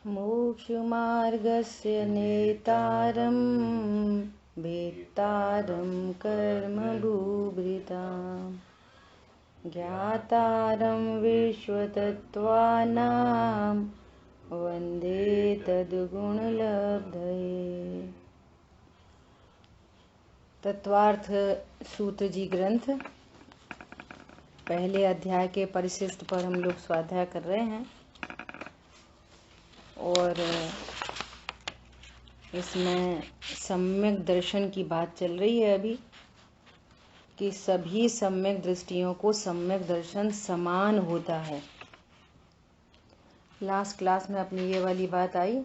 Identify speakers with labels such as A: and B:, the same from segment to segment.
A: मोक्षमार्गस्य नेतारं वेत्तारं कर्मभूभृतां ज्ञातारं विश्वतत्त्वानां वन्दे तद्गुणलब्धये। तत्वार्थ सूत्र जी ग्रंथ पहले अध्याय के परिशिष्ट पर हम लोग स्वाध्याय कर रहे हैं और इसमें सम्यक दर्शन की बात चल रही है अभी कि सभी सम्यक दृष्टियों को सम्यक दर्शन समान होता है। लास्ट क्लास में अपनी ये वाली बात आई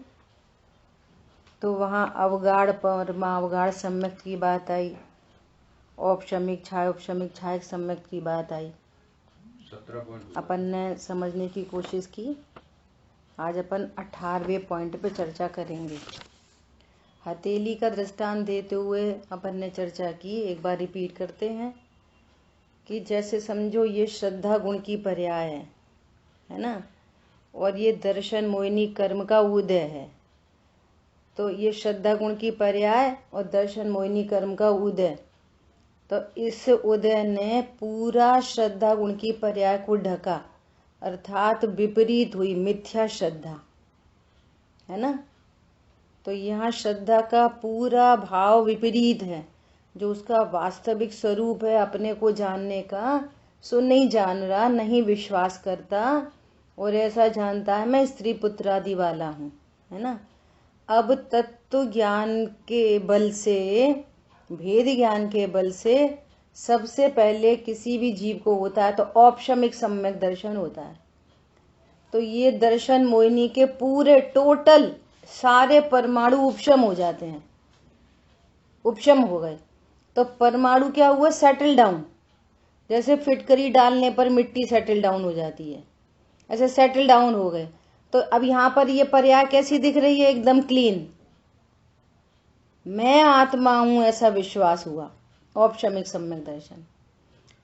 A: तो वहाँ अवगाढ़ परमावगाढ़ सम्यक की बात आई, औपशमिक छायक सम्यक की बात आई। अपन ने समझने की कोशिश की। आज अपन 18वें पॉइंट पे चर्चा करेंगे। हथेली का दृष्टांत देते हुए अपन ने चर्चा की, एक बार रिपीट करते हैं कि जैसे समझो ये श्रद्धा गुण की पर्याय है ना, और ये दर्शन मोहिनी कर्म का उदय है। तो ये श्रद्धा गुण की पर्याय और दर्शन मोहिनी कर्म का उदय, तो इस उदय ने पूरा श्रद्धा गुण की पर्याय को ढका, अर्थात विपरीत हुई मिथ्या श्रद्धा, है ना। तो यहाँ श्रद्धा का पूरा भाव विपरीत है, जो उसका वास्तविक स्वरूप है अपने को जानने का, सो नहीं जान रहा, नहीं विश्वास करता और ऐसा जानता है मैं स्त्री पुत्र आदि वाला हूँ, है ना। अब तत्व ज्ञान के बल से, भेद ज्ञान के बल से सबसे पहले किसी भी जीव को होता है तो औपशमिक सम्यक दर्शन होता है। तो ये दर्शन मोहिनी के पूरे टोटल सारे परमाणु उपशम हो जाते हैं, उपशम हो गए। तो परमाणु क्या हुआ? Settle down. जैसे फिटकरी डालने पर मिट्टी सेटल डाउन हो जाती है, ऐसे सेटल डाउन हो गए। तो अब यहाँ पर ये पर्याय कैसी दिख रही है? एकदम क्लीन, मैं आत्मा हूं ऐसा विश्वास हुआ, औपशमिक सम्यक दर्शन।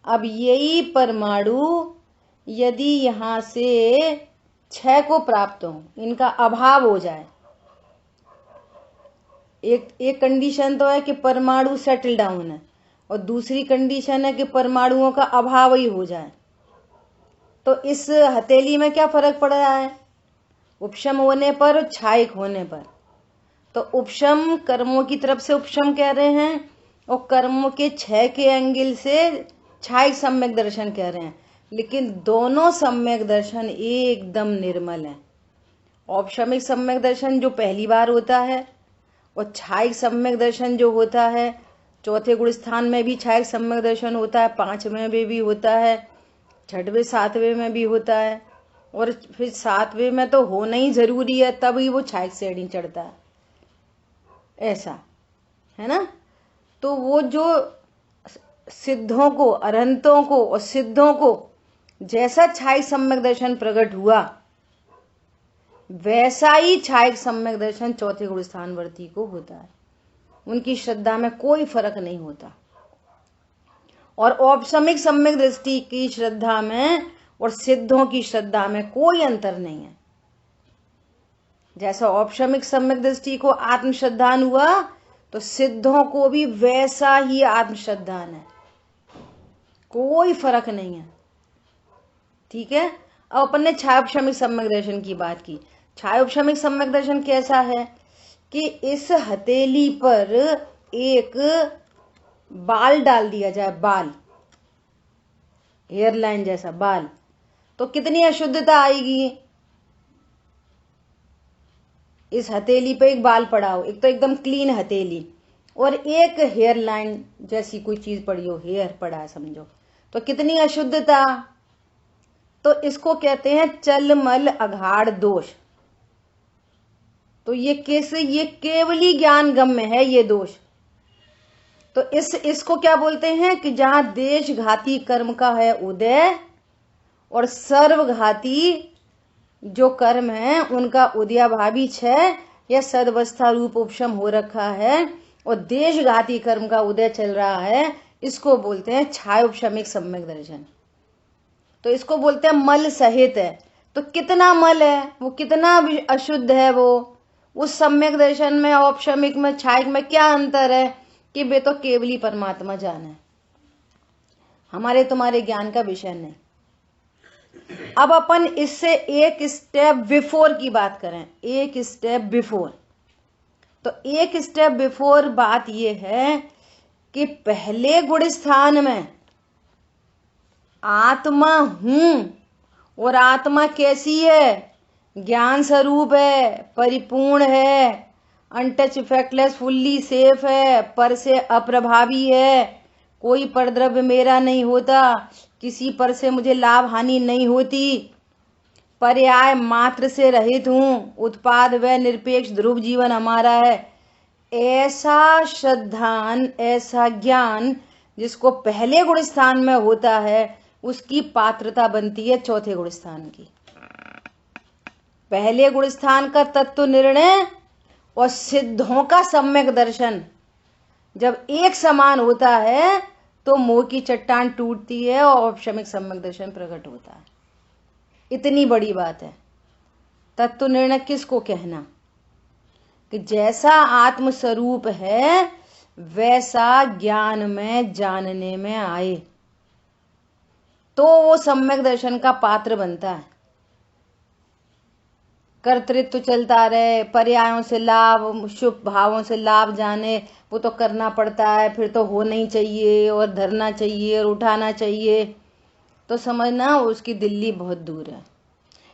A: अब यही परमाणु यदि यहाँ से छह को प्राप्त हो, इनका अभाव हो जाए, एक कंडीशन तो है कि परमाणु सेटल डाउन है और दूसरी कंडीशन है कि परमाणुओं का अभाव ही हो जाए। तो इस हथेली में क्या फर्क पड़ रहा है? उपशम होने पर और छायक होने पर। तो उपशम कर्मों की तरफ से उपशम कह रहे हैं और कर्मों के छह के एंगल से छायक सम्यक दर्शन कह रहे हैं, लेकिन दोनों सम्यक दर्शन एकदम निर्मल है। औपशमिक सम्यक दर्शन जो पहली बार होता है और छायक सम्यक दर्शन जो होता है, चौथे गुण स्थान में भी छायक सम्यक दर्शन होता है, पांचवें में भी होता है, छठवें सातवें में भी होता है, और फिर सातवें में तो होना ही जरूरी है, तभी वो छायक श्रेणी चढ़ता है, ऐसा है ना। तो वो जो सिद्धों को, अरहंतों को और सिद्धों को जैसा छायक सम्यक दर्शन प्रकट हुआ, वैसा ही छायक सम्यक दर्शन चौथे गुण स्थानवर्ती को होता है। उनकी श्रद्धा में कोई फर्क नहीं होता। और औपशमिक सम्यक दृष्टि की श्रद्धा में और सिद्धों की श्रद्धा में कोई अंतर नहीं है। जैसा औपशमिक सम्यक दृष्टि को आत्मश्रद्धान हुआ, तो सिद्धों को भी वैसा ही आत्मश्रद्धान है, कोई फर्क नहीं है। ठीक है। अब अपन ने छायोपशमिक सम्यक दर्शन की बात की। छायोपशमिक सम्यक दर्शन कैसा है कि इस हथेली पर एक बाल डाल दिया जाए, बाल, हेयरलाइन जैसा बाल, तो कितनी अशुद्धता आएगी। इस हथेली पे एक बाल पड़ा हो, एक तो एकदम क्लीन हथेली, और एक हेयर लाइन जैसी कोई चीज पड़ी हो, हेयर पड़ा है समझो, तो कितनी अशुद्धता। तो इसको कहते हैं चलमल अघाड़ दोष। तो ये कैसे? ये केवली ज्ञान गम्य है ये दोष। तो इसको क्या बोलते हैं कि जहां देशघाती कर्म का है उदय और सर्वघाती जो कर्म है उनका उदयाभावी छह या सदवस्था रूप उपशम हो रखा है और देशघाती कर्म का उदय चल रहा है, इसको बोलते हैं छायोपशमिक सम्यक दर्शन। तो इसको बोलते हैं मल सहित है। तो कितना मल है वो, कितना अशुद्ध है वो। उस सम्यक दर्शन में, औपशमिक में, छायक में क्या अंतर है कि वे तो केवली परमात्मा जान है, हमारे तुम्हारे ज्ञान का विषय नहीं। अब अपन इससे एक स्टेप बिफोर की बात करें, एक स्टेप बिफोर। तो एक स्टेप बिफोर बात यह है कि पहले गुण स्थान में आत्मा हूं, और आत्मा कैसी है, ज्ञान स्वरूप है, परिपूर्ण है, अनटच इफेक्टलेस, फुल्ली सेफ है, पर से अप्रभावी है, कोई परद्रव्य मेरा नहीं होता, किसी पर से मुझे लाभ हानि नहीं होती, पर्याय मात्र से रहित हूं, उत्पाद व निरपेक्ष ध्रुव जीवन हमारा है। ऐसा श्रद्धान, ऐसा ज्ञान जिसको पहले गुण स्थान में होता है, उसकी पात्रता बनती है चौथे गुण स्थान की। पहले गुण स्थान का तत्व निर्णय और सिद्धों का सम्यक दर्शन जब एक समान होता है तो मोह की चट्टान टूटती है और औपशमिक सम्यक दर्शन प्रकट होता है। इतनी बड़ी बात है। तत्व निर्णय किसको कहना कि जैसा आत्म स्वरूप है वैसा ज्ञान में जानने में आए तो वो सम्यक दर्शन का पात्र बनता है। कर्तृत्व चलता रहे, पर्यायों से लाभ, शुभ भावों से लाभ जाने, वो तो करना पड़ता है, फिर तो होना ही चाहिए और धरना चाहिए और उठाना चाहिए, तो समझना उसकी दिल्ली बहुत दूर है।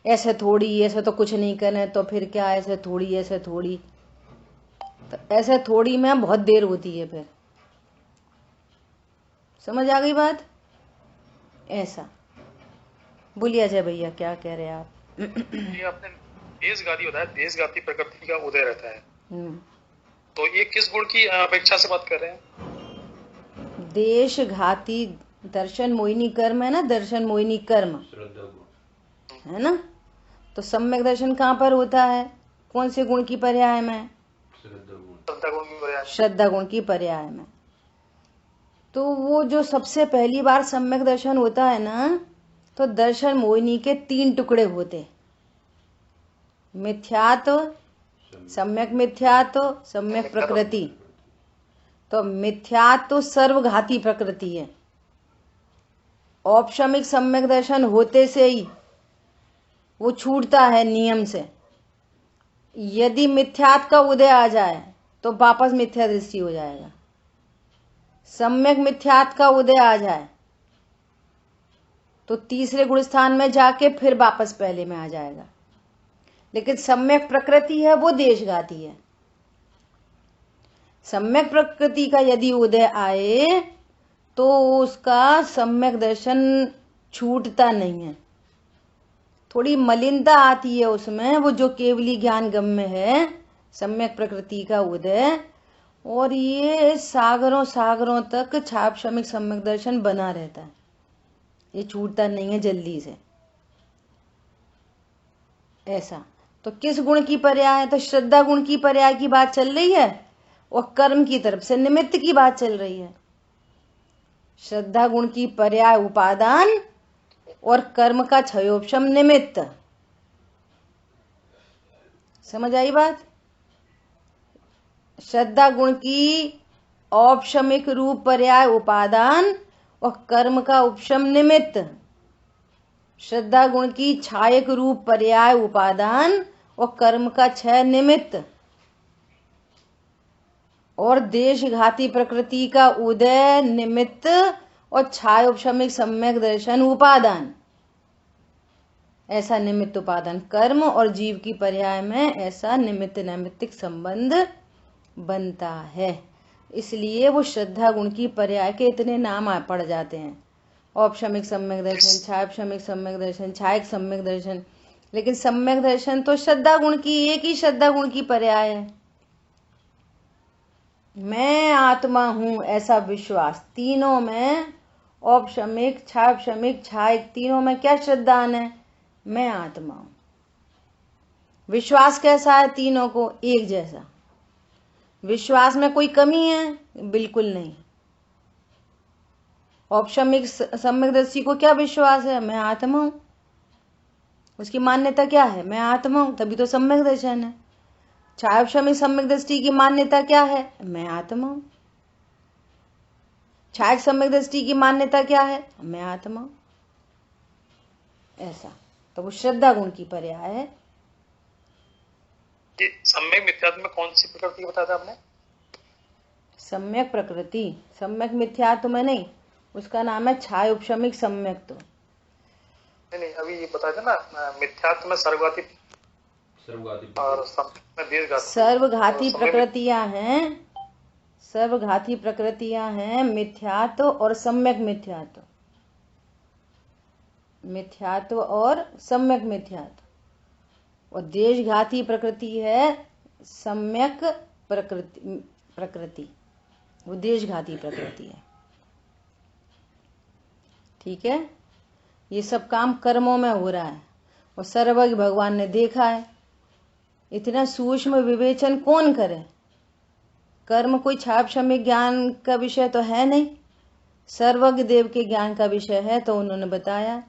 A: ऐसे थोड़ी, ऐसे तो कुछ नहीं करें तो फिर क्या, ऐसे थोड़ी, ऐसे थोड़ी, तो ऐसे थोड़ी में बहुत देर होती है। फिर समझ आ गई बात? ऐसा बोलिए अजय भैया, क्या कह रहे हैं आप?
B: ये आपने देशगाती बताया, देशगाती प्रकृति का उदय रहता है, तो ये किस गुण की अपेक्षा से बात कर रहे हैं?
A: देशघाती दर्शन मोहिनी कर्म है ना, दर्शन मोहिनी कर्म है ना। तो सम्यक दर्शन कहाँ पर होता है, कौन से गुण की पर्याय में? श्रद्धा गुण की पर्याय में। तो वो जो सबसे पहली बार सम्यक दर्शन होता है ना, तो दर्शन मोहिनी के 3 टुकड़े होते, मिथ्यात्व, सम्यक मिथ्यात्व, सम्यक प्रकृति। तो मिथ्यात्व सर्वघाती प्रकृति है। औपशमिक सम्यक दर्शन होते से ही वो छूटता है नियम से। यदि मिथ्यात्व का उदय आ जाए तो वापस मिथ्या दृष्टि हो जाएगा। सम्यक मिथ्यात्व का उदय आ जाए तो तीसरे गुण स्थान में जाके फिर वापस पहले में आ जाएगा। लेकिन सम्यक प्रकृति है वो देशघाती है। सम्यक प्रकृति का यदि उदय आए तो उसका सम्यक दर्शन छूटता नहीं है। थोड़ी मलिनता आती है उसमें, वो जो केवली ज्ञान गम्य है, सम्यक प्रकृति का उदय, और ये सागरों सागरों तक छापशमिक सम्यक दर्शन बना रहता है, ये छूटता नहीं है जल्दी से। ऐसा तो किस गुण की पर्याय है? तो श्रद्धा गुण की पर्याय की बात चल रही है और कर्म की तरफ से निमित्त की बात चल रही है। श्रद्धा गुण की पर्याय उपादान और कर्म का क्षयोपशम निमित्त। समझ आई बात? श्रद्धा गुण की औपशमिक रूप पर्याय उपादान और कर्म का उपशम निमित्त। श्रद्धा गुण की छायक रूप पर्याय उपादान और कर्म का क्षय निमित्त। और देशघाती प्रकृति का उदय निमित्त और छाय उपशमिक सम्यक दर्शन उपादान। ऐसा निमित्त उपादान कर्म और जीव की पर्याय में ऐसा निमित्त नैमित्तिक संबंध बनता है। इसलिए वो श्रद्धा गुण की पर्याय के इतने नाम पड़ जाते हैं, औपशमिक सम्यक दर्शन, छायोपशमिक सम्यक दर्शन, छायक सम्यक दर्शन। लेकिन सम्यक दर्शन तो श्रद्धा गुण की, एक ही श्रद्धा गुण की पर्याय है। मैं आत्मा हूं ऐसा विश्वास, तीनों में औपशमिक, छायोपशमिक, छायक, तीनों में क्या श्रद्धान है? मैं आत्मा हूं। विश्वास कैसा है? तीनों को एक जैसा। विश्वास में कोई कमी है? बिल्कुल नहीं। औपशमिक सम्यक दर्शी को क्या विश्वास है? मैं आत्मा हूं। उसकी मान्यता क्या है? मैं आत्मा हूं, तभी तो सम्यक दर्शन है। छायोपशमिक सम्यक दृष्टि की मान्यता क्या है? मैं आत्मा हूं। छायक सम्यक दृष्टि की मान्यता क्या है? मैं आत्मा हूं। ऐसा तो वो श्रद्धा गुण की पर्याय है।
B: ये सम्यक मिथ्यात्व में कौन सी प्रकृति बताया था आपने?
A: सम्यक प्रकृति, सम्यक मिथ्यात्व में नहीं, उसका नाम है छाय उपशमिक सम्यक्त्व।
B: नहीं, अभी ये बताया था ना, मिथ्यात्व में सर्वघाती और सम्यक में दीर्घघाती।
A: सर्वघाती प्रकृतियां हैं, सर्वघाती प्रकृतियां हैं मिथ्यात्व और सम्यक मिथ्यात्व, मिथ्यात्व और सम्यक मिथ्यात्व। और देशघाती प्रकृति है सम्यक प्रकृति, वो देशघाती प्रकृति है। ठीक है, ये सब काम कर्मों में हो रहा है और सर्वज्ञ भगवान ने देखा है। इतना सूक्ष्म विवेचन कौन करे? कर्म कोई छापशमिक ज्ञान का विषय तो है नहीं, सर्वज्ञ देव के ज्ञान का विषय है, तो उन्होंने बताया।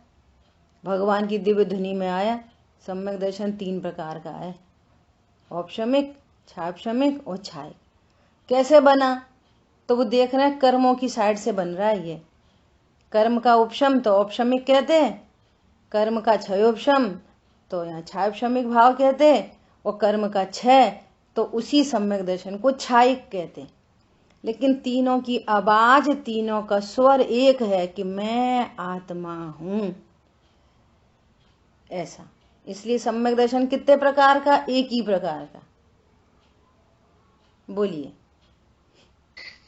A: भगवान की दिव्य धुनी में आया। सम्यक दर्शन 3 प्रकार का है, औपशमिक, छापशमिक और छाय। कैसे बना? तो वो देख रहे हैं कर्मों की साइड से बन रहा है। ये कर्म का उपशम तो औपशमिक कहते हैं, कर्म का क्षयोपशम तो यहाँ छायोपशमिक भाव कहते हैं, और कर्म का क्षय तो उसी सम्यक दर्शन को छायिक कहते हैं। लेकिन तीनों की आवाज, तीनों का स्वर एक है कि मैं आत्मा हूं। ऐसा, इसलिए सम्यक दर्शन कितने प्रकार का? एक ही प्रकार का। बोलिए।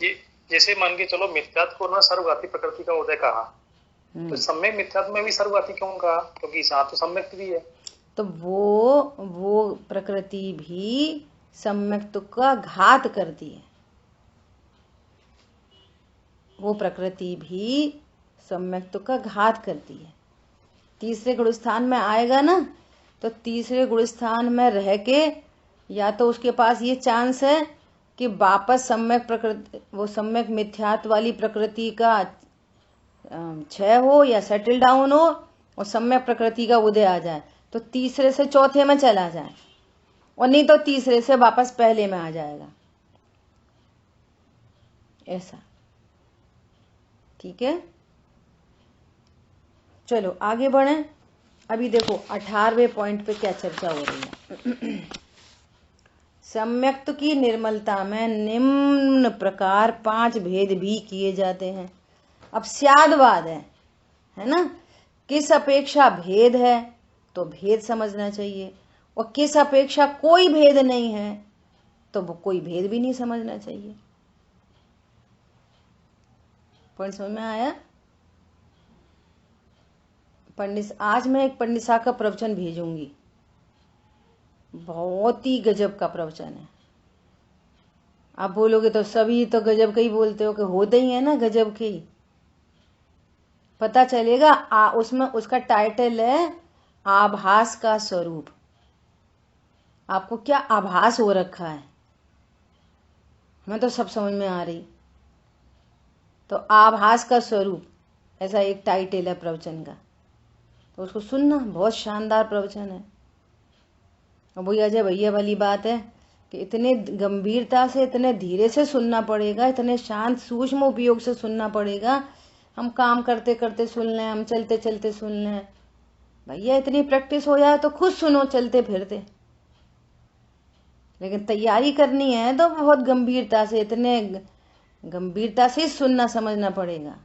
B: ये जैसे मान के चलो मिथ्यात्व को ना सर्वघाती प्रकृति का उदय कहा, तो सम्यक मिथ्यात्व में भी सर्वघाती क्यों कहा? क्योंकि साथ तो सम्यक भी है।
A: तो वो प्रकृति भी सम्यक्त्व का घात करती है। वो प्रकृति भी सम्यक्त्व का घात करती है। तीसरे गुण स्थान में आएगा ना, तो तीसरे गुण स्थान में रह के या तो उसके पास ये चांस है कि वापस सम्यक प्रकृति, वो सम्यक मिथ्यात्व वाली प्रकृति का क्षय हो या सेटल डाउन हो और सम्यक प्रकृति का उदय आ जाए, तो तीसरे से चौथे में चला जाए, और नहीं तो तीसरे से वापस पहले में आ जाएगा। ऐसा, ठीक है। चलो आगे बढ़ें। अभी देखो 18वें पॉइंट पे क्या चर्चा हो रही है। सम्यक्त्व की निर्मलता में निम्न प्रकार 5 भेद भी किए जाते हैं। अब स्यादवाद है ना, किस अपेक्षा भेद है तो भेद समझना चाहिए, और किस अपेक्षा कोई भेद नहीं है तो वो कोई भेद भी नहीं समझना चाहिए। पॉइंट समझ में आया? आज मैं एक पंडिसा का प्रवचन भेजूंगी, बहुत ही गजब का प्रवचन है। आप बोलोगे तो सभी तो गजब का ही बोलते हो, कि होते ही है ना गजब के ही। पता चलेगा उसमें उसका टाइटल है आभास का स्वरूप। आपको क्या आभास हो रखा है? हमें तो सब समझ में आ रही। तो आभास का स्वरूप, ऐसा एक टाइटल है प्रवचन का, तो उसको सुनना, बहुत शानदार प्रवचन है। और वही अजय भैया वाली बात है कि इतने गंभीरता से, इतने धीरे से सुनना पड़ेगा, इतने शांत सूक्ष्म उपयोग से सुनना पड़ेगा। हम काम करते करते सुन लें, हम चलते चलते सुन लें, भैया इतनी प्रैक्टिस हो जाए तो खुद सुनो चलते फिरते। लेकिन तैयारी करनी है तो बहुत गंभीरता से, इतने गंभीरता से सुनना समझना पड़ेगा।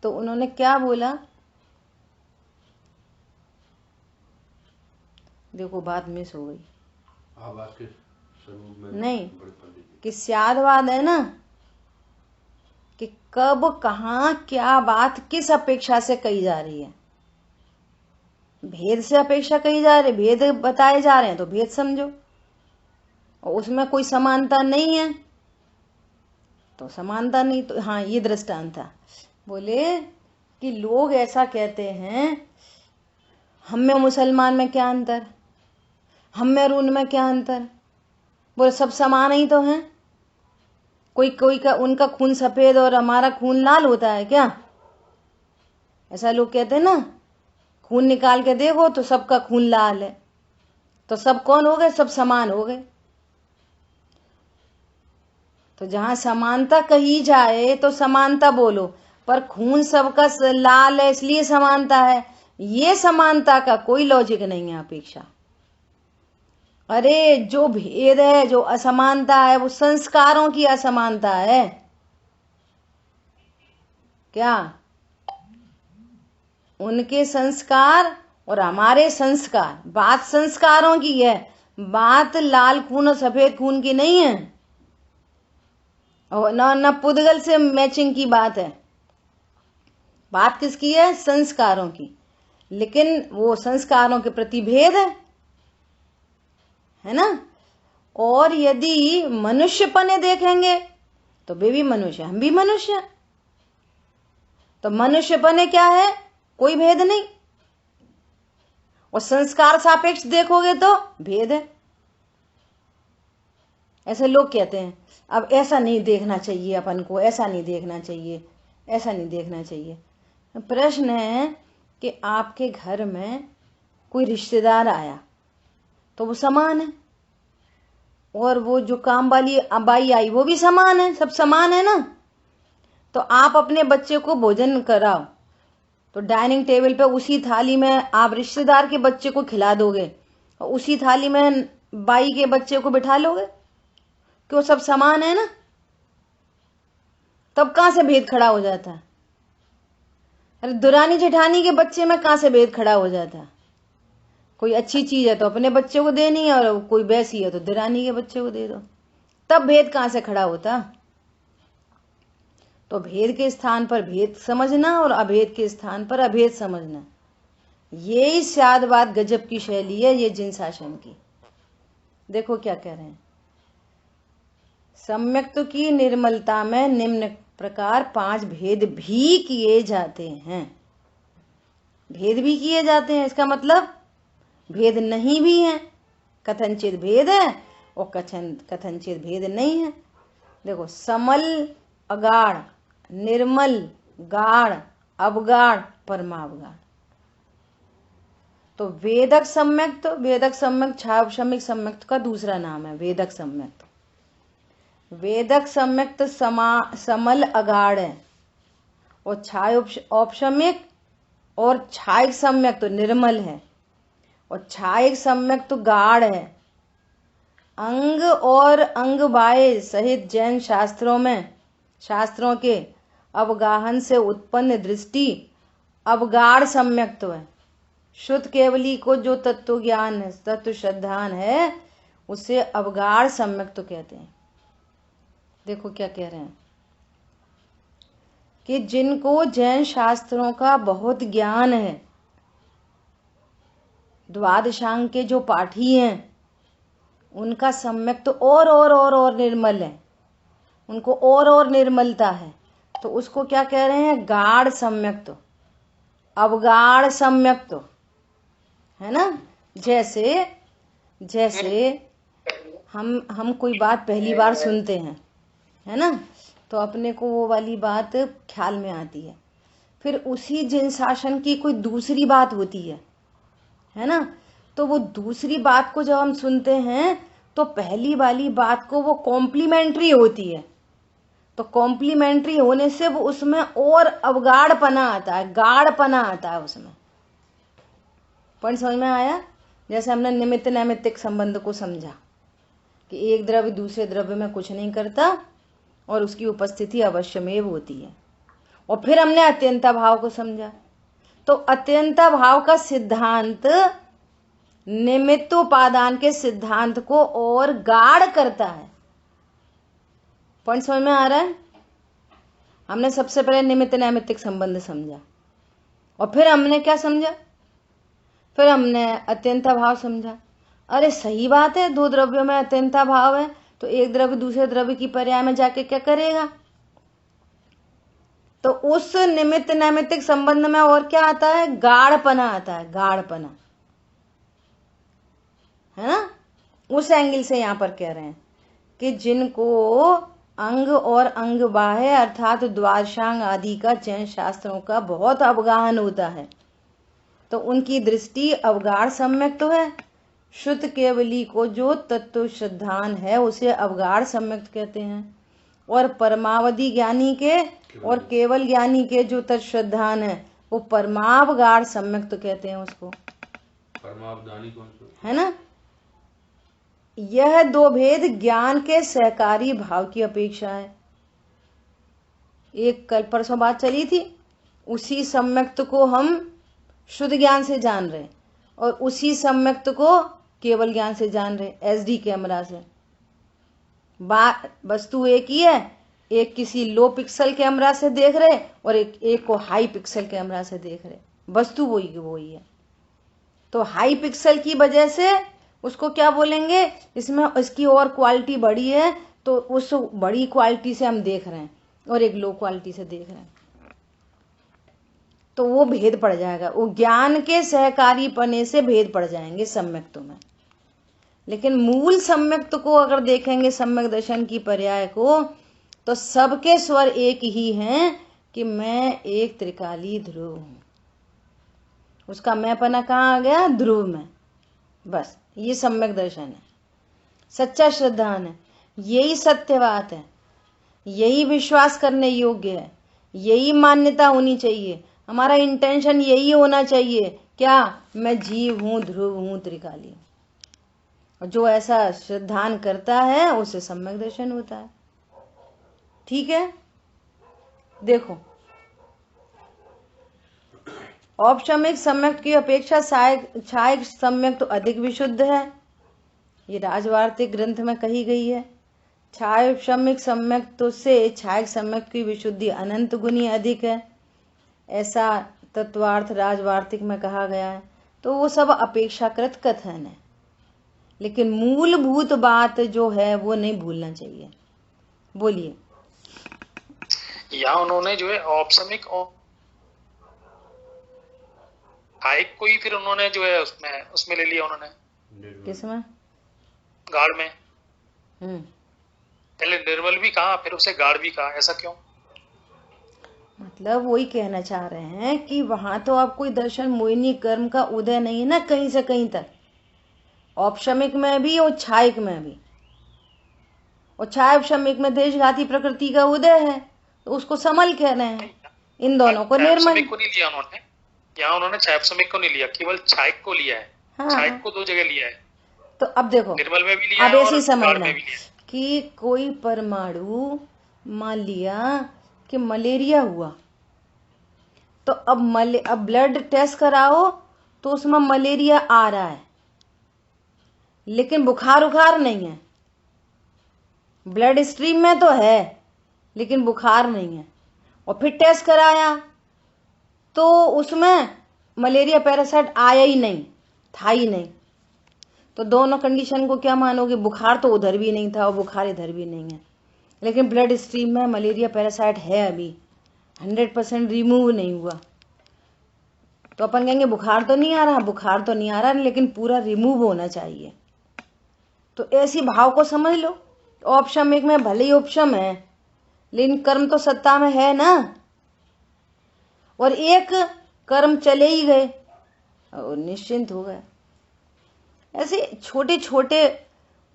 A: तो उन्होंने क्या बोला, देखो बात मिस हो गई।
C: आभास के स्वरूप में
A: नहीं, कि स्यादवाद है ना, कि कब कहाँ क्या बात किस अपेक्षा से कही जा रही है। भेद से अपेक्षा कही जा रही, भेद बताए जा रहे हैं तो भेद समझो, और उसमें कोई समानता नहीं है तो समानता नहीं। तो हाँ, ये दृष्टांत था। बोले कि लोग ऐसा कहते हैं, हम में मुसलमान में क्या अंतर, हम में और उनमें क्या अंतर। बोले सब समान ही तो हैं। कोई का उनका खून सफेद और हमारा खून लाल होता है क्या? ऐसा लोग कहते हैं ना, खून निकाल के देखो तो सबका खून लाल है, तो सब कौन हो गए? सब समान हो गए। तो जहां समानता कही जाए तो समानता बोलो, पर खून सबका लाल है इसलिए समानता है, ये समानता का कोई लॉजिक नहीं है अपेक्षा। अरे जो भेद है, जो असमानता है, वो संस्कारों की असमानता है। क्या? उनके संस्कार और हमारे संस्कार, बात संस्कारों की है, बात लाल खून और सफेद खून की नहीं है, और न पुद्गल से मैचिंग की बात है। बात किसकी है? संस्कारों की। लेकिन वो संस्कारों के प्रति भेद है ना। और यदि मनुष्यपने देखेंगे तो वे भी मनुष्य, हम भी मनुष्य। तो मनुष्यपने क्या है? कोई भेद नहीं। और संस्कार सापेक्ष देखोगे तो भेद है। ऐसे लोग कहते हैं अब ऐसा नहीं देखना चाहिए अपन को, ऐसा नहीं देखना चाहिए, ऐसा नहीं देखना चाहिए। प्रश्न है कि आपके घर में कोई रिश्तेदार आया तो वो समान है, और वो जो काम वाली बाई आई वो भी समान है, सब समान है ना। तो आप अपने बच्चे को भोजन कराओ तो डाइनिंग टेबल पे उसी थाली में आप रिश्तेदार के बच्चे को खिला दोगे और उसी थाली में बाई के बच्चे को बिठा लोगे, क्यों? सब समान है ना। तब कहां से भेद खड़ा हो जाता है? अरे दुरानी जेठानी के बच्चे में कहां से भेद खड़ा हो जाता है? कोई अच्छी चीज है तो अपने बच्चे को देनी है, और कोई वैसी है तो दुरानी के बच्चे को दे दो, तब भेद कहां से खड़ा होता? तो भेद के स्थान पर भेद समझना और अभेद के स्थान पर अभेद समझना, यही शादवाद गजब की शैली है ये जिन शासन की। देखो क्या कह रहे हैं, सम्यक्त्व की निर्मलता में निम्न प्रकार 5 भेद भी किए जाते हैं। भेद भी किए जाते हैं, इसका मतलब भेद नहीं भी है। कथनचित भेद है और कथनचित भेद नहीं है। देखो, समल अगाढ़, निर्मल गाढ़, अवगाढ़, परमावगाढ़। तो वेदक सम्यक्त, वेदक सम्यक्त छायापशमिक सम्यक्त का दूसरा नाम है वेदक सम्यक्त। वेदक सम्यक्त समल अगाढ़ है, और छाय औपशमिक और छायिक सम्यक्त तो निर्मल है, और छायिक सम्यक्त तो गाढ़ है। अंग और अंग बाह्य सहित जैन शास्त्रों के अवगाहन से उत्पन्न दृष्टि अवगाढ़ सम्यक्त है। शुद्ध केवली को जो तत्व ज्ञान है, तत्व श्रद्धान है, उसे अवगाढ़ सम्यक्त कहते हैं। देखो क्या कह रहे हैं कि जिनको जैन शास्त्रों का बहुत ज्ञान है, द्वादशांग के जो पाठी हैं, उनका सम्यक्त और निर्मल है, उनको और निर्मलता है, तो उसको क्या कह रहे हैं? गाढ़ सम्यक्त, अवगाढ़ सम्यक्त, है ना। जैसे हम कोई बात पहली बार सुनते हैं, है ना, तो अपने को वो वाली बात ख्याल में आती है। फिर उसी जिन शासन की कोई दूसरी बात होती है ना, तो वो दूसरी बात को जब हम सुनते हैं तो पहली वाली बात को वो कॉम्प्लीमेंट्री होती है, तो कॉम्प्लीमेंट्री होने से वो उसमें और अवगाढ़पना आता है, गाढ़पना आता है उसमें। पॉइंट समझ में आया? जैसे हमने निमित्त नैमित्तिक संबंध को समझा कि एक द्रव्य दूसरे द्रव्य में कुछ नहीं करता और उसकी उपस्थिति अवश्यमेव होती है, और फिर हमने अत्यंता भाव को समझा। तो अत्यंता भाव का सिद्धांत निमित्तोपादान के सिद्धांत को और गाढ़ करता है। पॉइंट समझ में आ रहा है? हमने सबसे पहले निमित्त नैमित्तिक संबंध समझा, और फिर हमने क्या समझा? फिर हमने अत्यंता भाव समझा। अरे सही बात है, 2 द्रव्यों में अत्यंता भाव है, तो एक द्रव्य दूसरे द्रव्य की पर्याय में जाके क्या करेगा? तो उस निमित्त नैमित्तिक संबंध में और क्या आता है? गाढ़पना आता है, गाढ़पना, है ना। उस एंगल से यहां पर कह रहे हैं कि जिनको अंग और अंग बाह्य अर्थात द्वादशांग आदि का जैन शास्त्रों का बहुत अवगाहन होता है, तो उनकी दृष्टि अवगाढ़ सम्यक तो है। शुद्ध केवली को जो तत्व श्रद्धान है उसे अवगाढ़ सम्यक कहते हैं, और परमावधि ज्ञानी के और केवल ज्ञानी के जो तत्श्रद्धान है वो परमावगाढ़ सम्यक तो कहते हैं उसको।
C: परमावधानी कौन सा
A: है ना। यह दो भेद ज्ञान के सहकारी भाव की अपेक्षा है। एक कल परसों बात चली थी, उसी सम्यक्त को हम शुद्ध ज्ञान से जान रहे और उसी सम्यक्त को केवल ज्ञान से जान रहे, एसडी कैमरा से। बात वस्तु एक ही है, एक किसी लो पिक्सल कैमरा से देख रहे और एक को हाई पिक्सल कैमरा से देख रहे, वस्तु वही है। तो हाई पिक्सल की वजह से उसको क्या बोलेंगे, इसमें इसकी और क्वालिटी बड़ी है तो उस बड़ी क्वालिटी से हम देख रहे हैं, और एक लो क्वालिटी से देख रहे हैं, तो वो भेद पड़ जाएगा। वो ज्ञान के सहकारी पने से भेद पड़ जाएंगे सम्यक्तों में। लेकिन मूल सम्यक्त को अगर देखेंगे, सम्यक दर्शन की पर्याय को, तो सबके स्वर एक ही हैं कि मैं एक त्रिकाली ध्रुव हूं। उसका मैं पना कहाँ आ गया, ध्रुव में। बस ये सम्यक दर्शन है, सच्चा श्रद्धान है, यही सत्य बात है, यही विश्वास करने योग्य है, यही मान्यता होनी चाहिए। हमारा इंटेंशन यही होना चाहिए, क्या, मैं जीव हूं, ध्रुव हूं, त्रिकाली हूं। और जो ऐसा श्रद्धान करता है उसे सम्यक दर्शन होता है। ठीक है, देखो औपशमिक सम्यक की अपेक्षा छायक सम्यक तो अधिक विशुद्ध है। ये राजवार्तिक ग्रंथ में कही गई है। छायशमिक सम्यक तो से छायक सम्यक की विशुद्धि अनंत गुनी अधिक है, ऐसा तत्वार्थ राजवार्तिक में कहा गया है। तो वो सब अपेक्षाकृत कथन है, लेकिन मूलभूत बात जो है वो नहीं भूलना चाहिए। बोलिए।
B: यहाँ उन्होंने जो है औपशमिक और हाइक को ही फिर उन्होंने जो है उसमें ले लिया उन्होंने।
A: किसमें?
B: गाढ़ में। पहले निर्मल भी कहा, फिर उसे गाढ़ भी कहा, ऐसा क्यों?
A: मतलब वही कहना चाह रहे हैं कि वहां तो आप कोई दर्शन मोहिनी कर्म का उदय नहीं है ना, कहीं से कहीं तक। औपशमिक में भी और छायक में भी। और छायशमिक में देशघाती प्रकृति का उदय है, तो उसको समल कह रहे हैं। इन दोनों को निर्मल
B: को नहीं लिया उन्होंने, यहाँ उन्होंने छायशमिक को नहीं लिया, केवल छायक को लिया है।
A: हाँ।
B: छायक को दो जगह लिया है।
A: तो अब देखो,
B: निर्मल में भी लिया
A: अब ऐसे समझना
B: में भी लिया
A: कि कोई परमाणु मान लिया कि मलेरिया हुआ, तो अब ब्लड टेस्ट कराओ तो उसमें मलेरिया आ रहा है, लेकिन बुखार उखार नहीं है। ब्लड स्ट्रीम में तो है लेकिन बुखार नहीं है। और फिर टेस्ट कराया तो उसमें मलेरिया पैरासाइट आया ही नहीं, था ही नहीं। तो दोनों कंडीशन को क्या मानोगे, बुखार तो उधर भी नहीं था और बुखार इधर भी नहीं है, लेकिन ब्लड स्ट्रीम में मलेरिया पैरासाइट है, अभी 100% रिमूव नहीं हुआ। तो अपन कहेंगे बुखार तो नहीं आ रहा, बुखार तो नहीं आ रहा, लेकिन पूरा रिमूव होना चाहिए। तो ऐसी भाव को समझ लो। औपशमिक में भले ही उपशम है, लेकिन कर्म तो सत्ता में है ना, और एक कर्म चले ही गए और निश्चिंत हो गए। ऐसे छोटे छोटे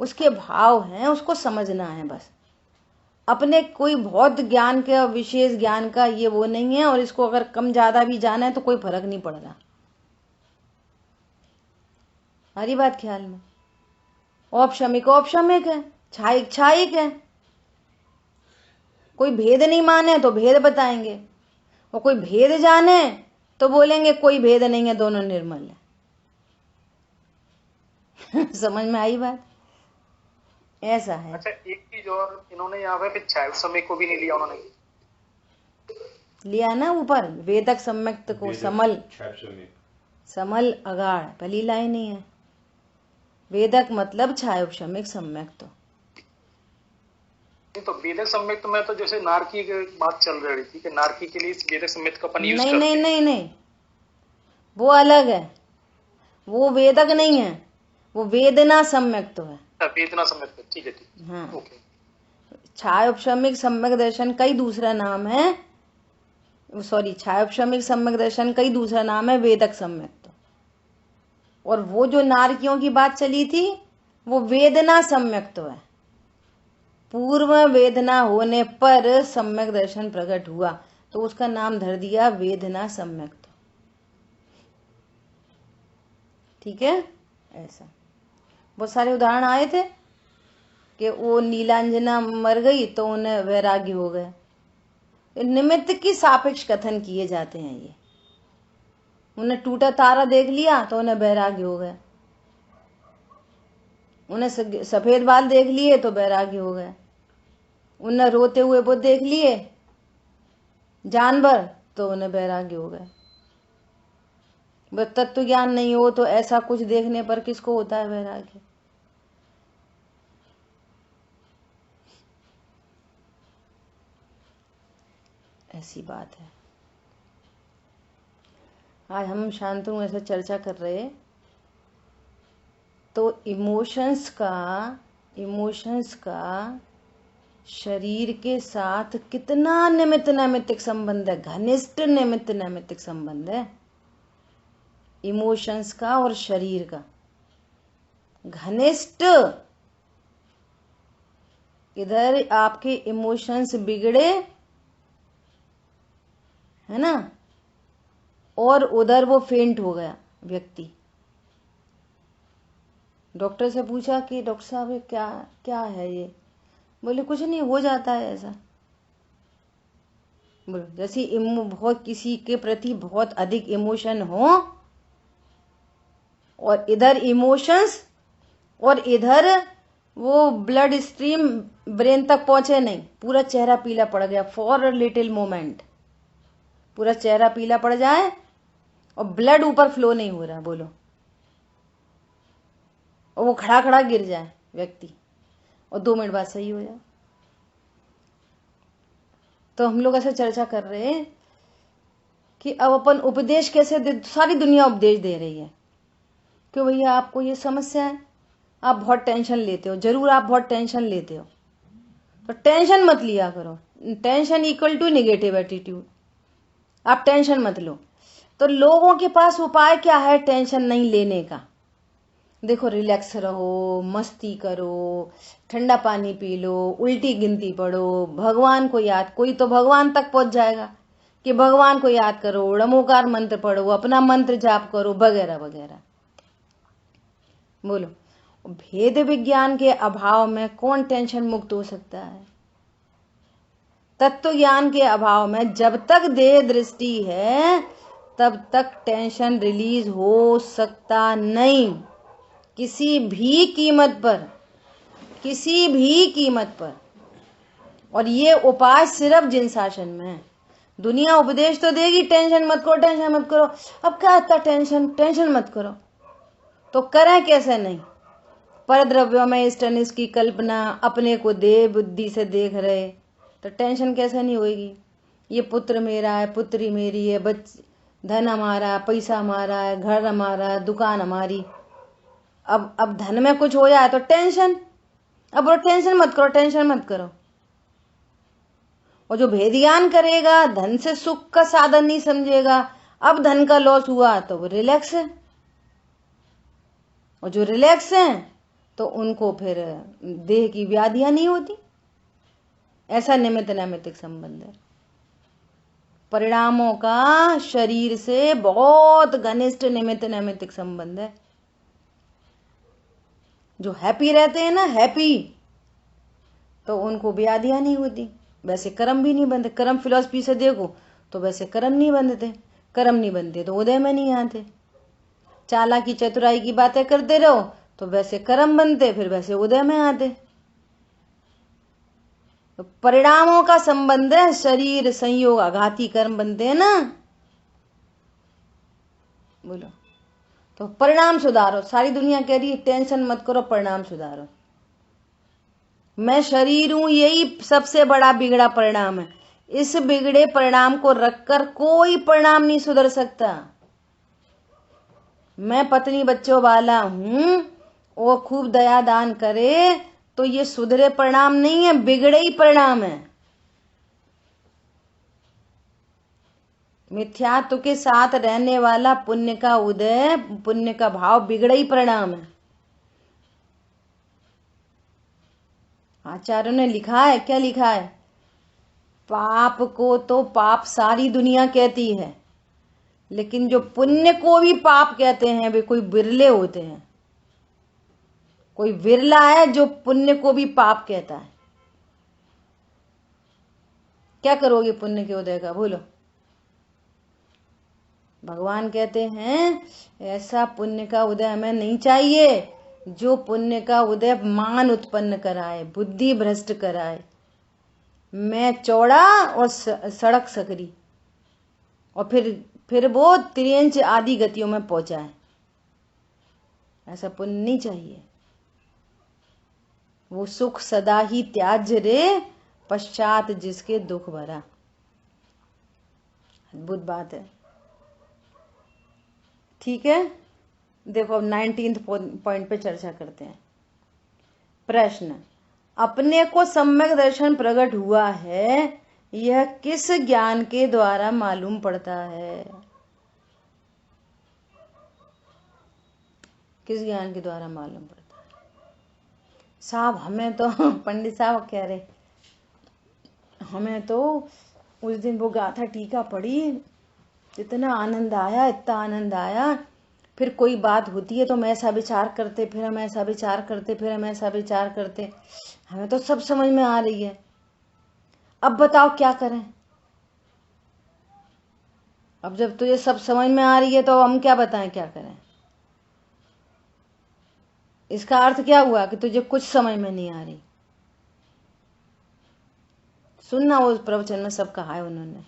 A: उसके भाव हैं, उसको समझना है बस। अपने कोई बहुत ज्ञान के विशेष ज्ञान का ये वो नहीं है, और इसको अगर कम ज्यादा भी जाना है तो कोई फर्क नहीं पड़ रहा। हमारी बात ख्याल में। औपशमिक औपशमिक है, छायिक छायिक है। कोई भेद नहीं माने तो भेद बताएंगे, और कोई भेद जाने तो बोलेंगे कोई भेद नहीं है, दोनों निर्मल है। समझ में आई बात? ऐसा है।
B: अच्छा, एक चीज और, इन्होंने यहाँ पे फिर छायशमिक को भी नहीं लिया उन्होंने।
A: लिया ना ऊपर, वेदक सम्यक्त को समल समल अगाढ़, पहली लाइन ही है। वेदक मतलब छायोपशमिक सम्यक्त।
B: तो वेदक सम्यक्त में तो जैसे नारकी की बात चल रही थी कि नारकी के लिए वेदक सम्यक्त का अपन यूज करते हैं।
A: नहीं, वो अलग है, वो वेदक नहीं है, वो वेदना सम्यक्त है।
B: वेदना सम्यक्त, ठीक है, ठीक।
A: हाँ,
B: ओके।
A: छायोपशमिक सम्यक दर्शन का ही दूसरा नाम है, सॉरी, छायोपशमिक सम्यक दर्शन का ही दूसरा नाम है वेदक सम्यक्त। और वो जो नारकियों की बात चली थी वो वेदना सम्यक्त्व है। पूर्व वेदना होने पर सम्यक दर्शन प्रकट हुआ तो उसका नाम धर दिया वेदना सम्यक्त्व। ठीक है, ऐसा बहुत सारे उदाहरण आए थे कि वो नीलांजना मर गई तो उन्हें वैराग्य हो गए। निमित्त की सापेक्ष कथन किए जाते हैं ये। उन्हें टूटा तारा देख लिया तो उन्हें वैराग्य हो गया, उन्हें सफेद बाल देख लिए तो वैराग्य हो गया, उन्हें रोते हुए बुद्ध देख लिए जानवर तो उन्हें वैराग्य हो गया। बस तत्व ज्ञान नहीं हो तो ऐसा कुछ देखने पर किसको होता है वैराग्य? ऐसी बात है। आज हम शांतनु ऐसा चर्चा कर रहे तो इमोशंस का शरीर के साथ कितना निमित्त नैमित्तिक संबंध है, घनिष्ठ निमित्त नैमित्तिक संबंध है इमोशंस का और शरीर का, घनिष्ठ। इधर आपके इमोशंस बिगड़े है ना, और उधर वो फेंट हो गया व्यक्ति। डॉक्टर से पूछा कि डॉक्टर साहब ये क्या क्या है ये? बोले कुछ नहीं, हो जाता है ऐसा। बोलो जैसे बहुत किसी के प्रति बहुत अधिक इमोशन हो और इधर इमोशंस और इधर वो ब्लड स्ट्रीम ब्रेन तक पहुंचे नहीं, पूरा चेहरा पीला पड़ गया फॉर अ लिटिल मोमेंट, पूरा चेहरा पीला पड़ जाए और ब्लड ऊपर फ्लो नहीं हो रहा, बोलो, और वो खड़ा खड़ा गिर जाए व्यक्ति और 2 मिनट बाद सही हो जाए। तो हम लोग ऐसे चर्चा कर रहे हैं कि अब अपन उपदेश कैसे दे, सारी दुनिया उपदेश दे रही है कि भैया आपको ये समस्या है, आप बहुत टेंशन लेते हो, जरूर आप बहुत टेंशन लेते हो, तो टेंशन मत लिया करो। Tension equal to negative attitude, आप टेंशन मत लो। तो लोगों के पास उपाय क्या है टेंशन नहीं लेने का? देखो, रिलैक्स रहो, मस्ती करो, ठंडा पानी पी लो, उल्टी गिनती पढ़ो, भगवान को याद, कोई तो भगवान तक पहुंच जाएगा कि भगवान को याद करो, णमोकार मंत्र पढ़ो, अपना मंत्र जाप करो, वगैरह वगैरह। बोलो, भेद विज्ञान के अभाव में कौन टेंशन मुक्त हो सकता है? तत्व ज्ञान के अभाव में जब तक देह दृष्टि है तब तक टेंशन रिलीज हो सकता नहीं, किसी भी कीमत पर, किसी भी कीमत पर। और ये उपाय सिर्फ जिन शासन में है। दुनिया उपदेश तो देगी टेंशन मत करो, टेंशन मत करो। अब क्या आता टेंशन, टेंशन मत करो, तो करें कैसे? नहीं, पर द्रव्यों में इष्ट अनिष्ट की कल्पना, अपने को देह बुद्धि से देख रहे, तो टेंशन कैसे नहीं होगी? ये पुत्र मेरा है, पुत्री मेरी है, धन हमारा, पैसा हमारा है, घर हमारा, दुकान हमारी। अब धन में कुछ हो जाए तो टेंशन। अब बोलो टेंशन मत करो, टेंशन मत करो। और जो भेद ज्ञान करेगा, धन से सुख का साधन नहीं समझेगा, अब धन का लॉस हुआ तो वो रिलैक्स है, और जो रिलैक्स हैं तो उनको फिर देह की व्याधियां नहीं होती। ऐसा निमित्त नैमित्तिक संबंध है। परिणामों का शरीर से बहुत घनिष्ठ निमित्त नैमित्तिक संबंध है। जो हैप्पी रहते हैं ना, हैप्पी, तो उनको व्याधियां नहीं होती, वैसे कर्म भी नहीं बनते। कर्म फिलॉसफी से देखो तो वैसे कर्म नहीं बनते, कर्म नहीं बनते तो उदय में नहीं आते। चालाकी चतुराई की बातें करते रहो तो वैसे कर्म बनते, फिर वैसे उदय में आते। तो परिणामों का संबंध है, शरीर संयोग आघाती कर्म बनते हैं ना। बोलो, तो परिणाम सुधारो। सारी दुनिया कह रही है टेंशन मत करो, परिणाम सुधारो। मैं शरीर हूं, यही सबसे बड़ा बिगड़ा परिणाम है। इस बिगड़े परिणाम को रखकर कोई परिणाम नहीं सुधर सकता। मैं पत्नी बच्चों वाला हूं, वो खूब दया दान करे तो ये सुधरे परिणाम नहीं है, बिगड़े ही परिणाम है। मिथ्यात्व के साथ रहने वाला पुण्य का उदय, पुण्य का भाव बिगड़ा ही परिणाम है। आचार्यों ने लिखा है, क्या लिखा है? पाप को तो पाप सारी दुनिया कहती है, लेकिन जो पुण्य को भी पाप कहते हैं वे कोई बिरले होते हैं। कोई विरला है जो पुण्य को भी पाप कहता है। क्या करोगे पुण्य के उदय का, बोलो? भगवान कहते हैं ऐसा पुण्य का उदय हमें नहीं चाहिए जो पुण्य का उदय मान उत्पन्न कराए, बुद्धि भ्रष्ट कराए, मैं चौड़ा और सड़क सकरी, और फिर वो त्रियंच आदि गतियों में पहुंचाए। ऐसा पुण्य नहीं चाहिए। वो सुख सदा ही त्याज्य रे, पश्चात जिसके दुख भरा। अद्भुत बात है। ठीक है, देखो अब 19th पॉइंट पे चर्चा करते हैं। प्रश्न, अपने को सम्यक दर्शन प्रकट हुआ है, यह किस ज्ञान के द्वारा मालूम पड़ता है? किस ज्ञान के द्वारा मालूम पड़ता है? साहब हमें तो पंडित साहब कह रहे, हमें तो उस दिन वो गाथा टीका पढ़ी, इतना आनंद आया, इतना आनंद आया। फिर कोई बात होती है तो हम ऐसा विचार करते, फिर हम ऐसा विचार करते, फिर हम ऐसा विचार करते, हमें तो सब समझ में आ रही है। अब बताओ क्या करें? अब जब तुझे सब समझ में आ रही है तो हम क्या बताएं, क्या करें? इसका अर्थ क्या हुआ कि तुझे कुछ समझ में नहीं आ रही। सुनना, उस प्रवचन में सब कहा है उन्होंने।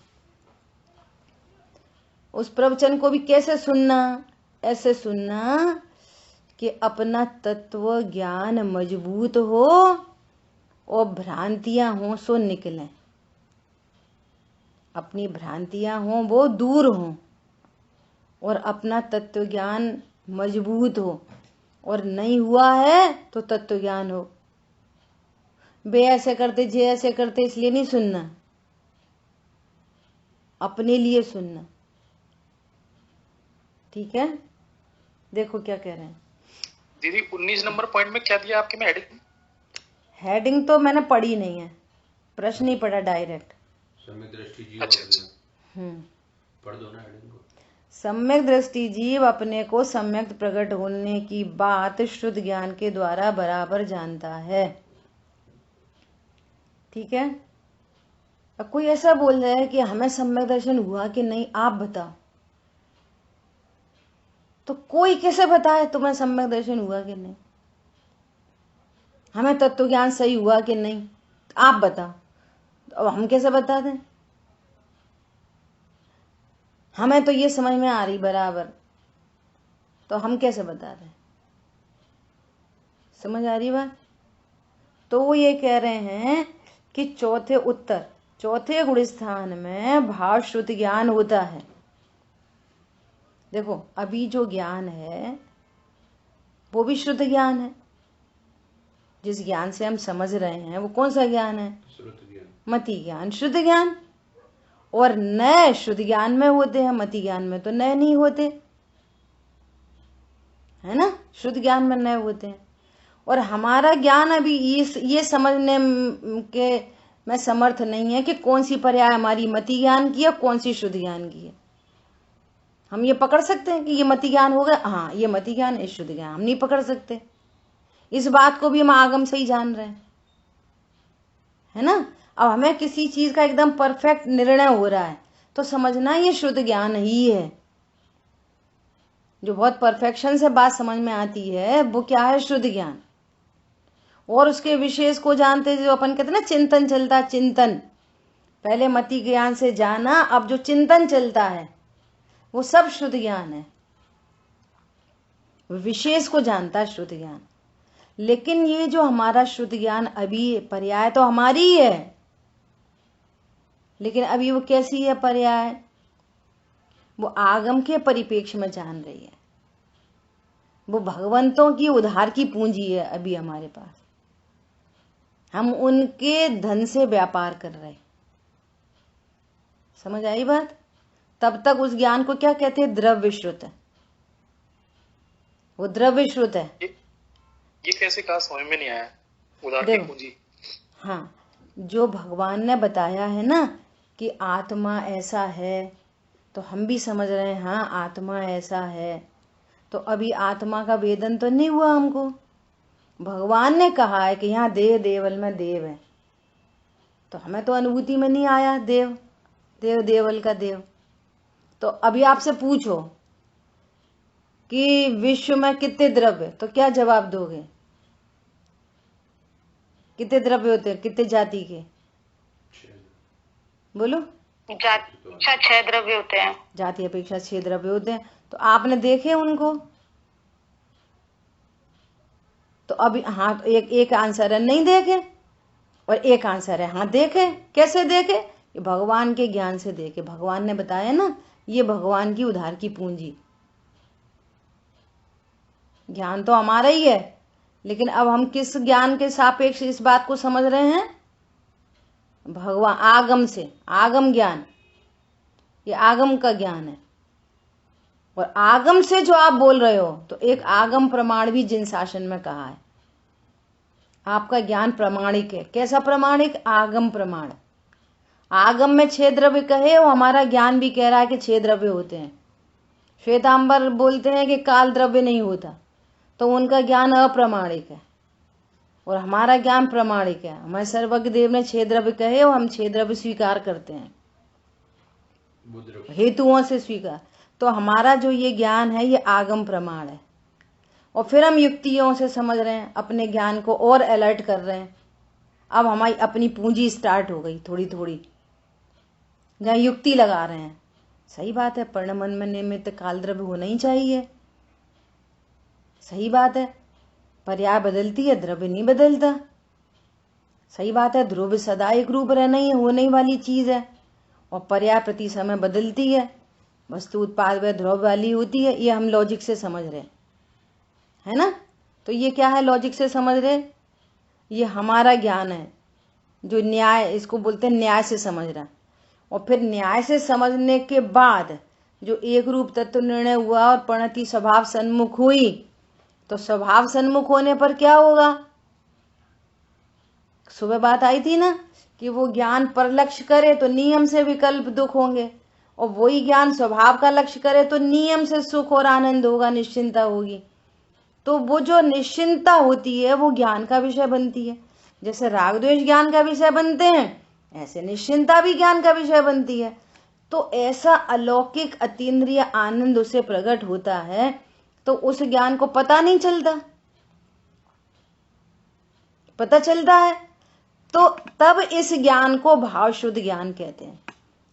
A: उस प्रवचन को भी कैसे सुनना? ऐसे सुनना कि अपना तत्व ज्ञान मजबूत हो और भ्रांतियां हो सो निकलें। अपनी भ्रांतियां हो वो दूर हो और अपना तत्व ज्ञान मजबूत हो, और नहीं हुआ है तो तत्व ज्ञान हो। बे ऐसे करते, जे ऐसे करते, इसलिए नहीं सुनना, अपने लिए सुनना। ठीक है, देखो क्या कह रहे हैं
B: दीदी। 19 नंबर पॉइंट में क्या दिया आपके में हेडिंग?
A: हेडिंग तो मैंने पढ़ी नहीं है, प्रश्न ही पढ़ा डायरेक्ट।
C: सम्यक दृष्टि जीव पढ़ दो ना हेडिंग को।
A: सम्यक दृष्टि जीव अपने को सम्यक प्रकट होने की बात शुद्ध ज्ञान के द्वारा बराबर जानता है। ठीक है, अब कोई ऐसा बोल रहा है कि हमें सम्यक दर्शन हुआ कि नहीं, आप बताओ। तो कोई कैसे बताए तुम्हें सम्यक दर्शन हुआ कि नहीं? हमें तत्व ज्ञान सही हुआ कि नहीं, आप बताओ। अब हम कैसे बता दें? हमें तो ये समझ में आ रही बराबर, तो हम कैसे बता दें? समझ आ रही बात? तो वो ये कह रहे हैं कि चौथे गुण स्थान में भाव श्रुति ज्ञान होता है। देखो अभी जो ज्ञान है वो भी शुद्ध ज्ञान है। जिस ज्ञान से हम समझ रहे हैं वो कौन सा ज्ञान है? मति ज्ञान, शुद्ध ज्ञान। और नए शुद्ध ज्ञान में होते हैं, मति ज्ञान में तो नए नहीं होते, है ना? शुद्ध ज्ञान में नए होते हैं। और हमारा ज्ञान अभी ये समझने के में समर्थ नहीं है कि कौन सी पर्याय हमारी मति ज्ञान की है, कौन सी शुद्ध ज्ञान की है। हम ये पकड़ सकते हैं कि ये मति ज्ञान होगा, हाँ ये मति ज्ञान, ये शुद्ध ज्ञान, हम नहीं पकड़ सकते। इस बात को भी हम आगम से ही जान रहे हैं, है ना? अब हमें किसी चीज का एकदम परफेक्ट निर्णय हो रहा है तो समझना ये शुद्ध ज्ञान ही है। जो बहुत परफेक्शन से बात समझ में आती है वो क्या है? शुद्ध ज्ञान। और उसके विशेष को जानते, जो अपन कहते ना चिंतन चलता, चिंतन पहले मति ज्ञान से जाना, अब जो चिंतन चलता है वो सब शुद्ध ज्ञान है। विशेष को जानता है शुद्ध ज्ञान। लेकिन ये जो हमारा शुद्ध ज्ञान अभी पर्याय तो हमारी ही है, लेकिन अभी वो कैसी है पर्याय? वो आगम के परिप्रेक्ष्य में जान रही है। वो भगवंतों की उधार की पूंजी है अभी हमारे पास। हम उनके धन से व्यापार कर रहे हैं। समझ आई बात? तब तक उस ज्ञान को क्या कहते हैं? द्रव्य श्रुत है, वो द्रव्य श्रुत है।
B: ये कैसे कहा, समझ में नहीं आया, उदार की
A: देखो,
B: पूंजी।
A: हाँ, जो भगवान ने बताया है ना कि आत्मा ऐसा है, तो हम भी समझ रहे हैं हाँ आत्मा ऐसा है, तो अभी आत्मा का वेदन तो नहीं हुआ हमको। भगवान ने कहा है कि यहाँ देव देवल में देव है, तो हमें तो अनुभूति में नहीं आया देव, देव देवल का देव। तो अभी आपसे पूछो कि विश्व में कितने द्रव्य, तो क्या जवाब दोगे? कितने द्रव्य होते हैं, कितने जाति के? बोलो।
D: जाति अपेक्षा 6 द्रव्य होते हैं।
A: जाति अपेक्षा 6 द्रव्य होते हैं। तो आपने देखे उनको? तो अभी हाँ, तो एक आंसर है नहीं देखे, और एक आंसर है हाँ देखे। कैसे देखे? ये भगवान के ज्ञान से देखे। भगवान ने बताया ना, ये भगवान की उधार की पूंजी। ज्ञान तो हमारा ही है, लेकिन अब हम किस ज्ञान के सापेक्ष इस बात को समझ रहे हैं? भगवान आगम से, आगम ज्ञान, ये आगम का ज्ञान है। और आगम से जो आप बोल रहे हो, तो एक आगम प्रमाण भी जिन शासन में कहा है, आपका ज्ञान प्रमाणिक है। कैसा प्रमाणिक? आगम प्रमाण। आगम में 6 द्रव्य कहे, और हमारा ज्ञान भी कह रहा है कि 6 द्रव्य होते हैं। श्वेतांबर बोलते हैं कि काल द्रव्य नहीं होता, तो उनका ज्ञान अप्रमाणिक है, और हमारा ज्ञान प्रमाणिक है। हमारे सर्वज्ञ देव ने 6 द्रव्य कहे, और हम 6 द्रव्य स्वीकार करते हैं, हेतुओं से स्वीकार। तो हमारा जो ये ज्ञान है, ये आगम प्रमाण है। और फिर हम युक्तियों से समझ रहे हैं, अपने ज्ञान को और अलर्ट कर रहे हैं। अब हमारी अपनी पूंजी स्टार्ट हो गई थोड़ी थोड़ी, जहाँ युक्ति लगा रहे हैं। सही बात है, पर्णमन में निमित्त काल द्रव्य होना ही चाहिए, सही बात है। पर्याय बदलती है, द्रव्य नहीं बदलता, सही बात है। ध्रुव सदा एक रूप रहना ही होने वाली चीज है, और पर्याय प्रति समय बदलती है। वस्तु उत्पाद व ध्रुव वाली होती है, ये हम लॉजिक से समझ रहे है ना। तो ये क्या है, लॉजिक से समझ रहे, ये हमारा ज्ञान है जो न्याय, इसको बोलते हैं न्याय से समझ रहा। और फिर न्याय से समझने के बाद जो एक रूप तत्व निर्णय हुआ और परिणति स्वभाव सन्मुख हुई, तो स्वभाव सन्मुख होने पर क्या होगा? सुबह बात आई थी ना कि वो ज्ञान पर लक्ष्य करे तो नियम से विकल्प दुख होंगे, और वही ज्ञान स्वभाव का लक्ष्य करे तो नियम से सुख और आनंद होगा, निश्चिंता होगी। तो वो जो निश्चिंता होती है वो ज्ञान का विषय बनती है। जैसे राग द्वेष ज्ञान का विषय बनते हैं, ऐसे निश्चिंता भी ज्ञान का विषय बनती है। तो ऐसा अलौकिक अतीन्द्रिय आनंद उसे प्रकट होता है, तो उस ज्ञान को पता नहीं चलता, पता चलता है। तो तब इस ज्ञान को भाव शुद्ध ज्ञान कहते हैं,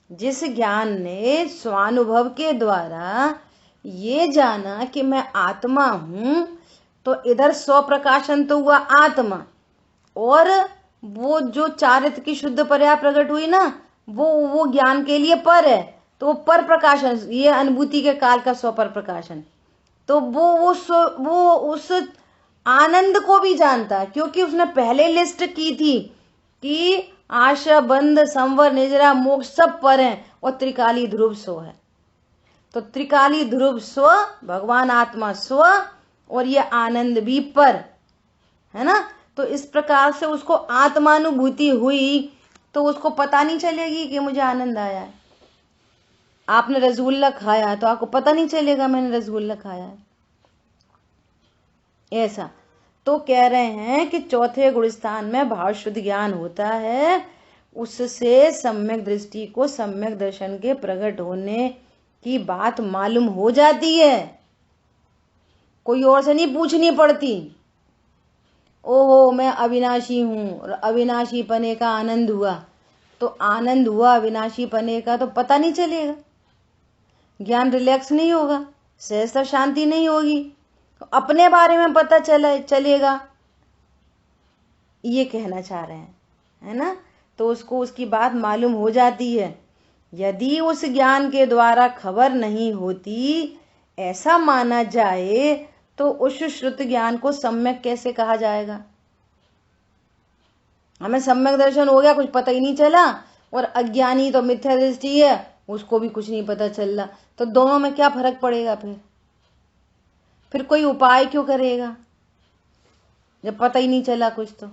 A: जिस ज्ञान ने स्वानुभव के द्वारा ये जाना कि मैं आत्मा हूं। तो इधर स्व प्रकाशन तो हुआ आत्मा, और वो जो चारित्र की शुद्ध पर्याय प्रकट हुई ना, वो ज्ञान के लिए पर है, तो पर प्रकाशन, ये अनुभूति के काल का स्व पर प्रकाशन। तो वो उस आनंद को भी जानता है, क्योंकि उसने पहले लिस्ट की थी कि आशा बंध संवर निजरा मोक्ष सब पर है, और त्रिकाली ध्रुव स्व है। तो त्रिकाली ध्रुव स्व, भगवान आत्मा स्व, और ये आनंद भी पर है ना। तो इस प्रकार से उसको आत्मानुभूति हुई, तो उसको पता नहीं चलेगी कि मुझे आनंद आया है। आपने रसगुल्ला खाया तो आपको पता नहीं चलेगा मैंने रसगुल्ला खाया है, ऐसा। तो कह रहे हैं कि चौथे गुणस्थान में भाव शुद्ध ज्ञान होता है, उससे सम्यक दृष्टि को सम्यक दर्शन के प्रकट होने की बात मालूम हो जाती है, कोई और से नहीं पूछनी पड़ती। ओहो मैं अविनाशी हूं, और अविनाशी पने का आनंद हुआ, तो आनंद हुआ अविनाशी पने का, तो पता नहीं चलेगा, ज्ञान रिलैक्स नहीं होगा, सहसा शांति नहीं होगी, तो अपने बारे में पता चलेगा, ये कहना चाह रहे हैं, है ना। तो उसको उसकी बात मालूम हो जाती है। यदि उस ज्ञान के द्वारा खबर नहीं होती, ऐसा माना जाए, तो उस श्रुत ज्ञान को सम्यक कैसे कहा जाएगा? हमें सम्यक दर्शन हो गया, कुछ पता ही नहीं चला, और अज्ञानी तो मिथ्या दृष्टि है, उसको भी कुछ नहीं पता चल रहा, तो दोनों में क्या फर्क पड़ेगा? फिर कोई उपाय क्यों करेगा जब पता ही नहीं चला कुछ? तो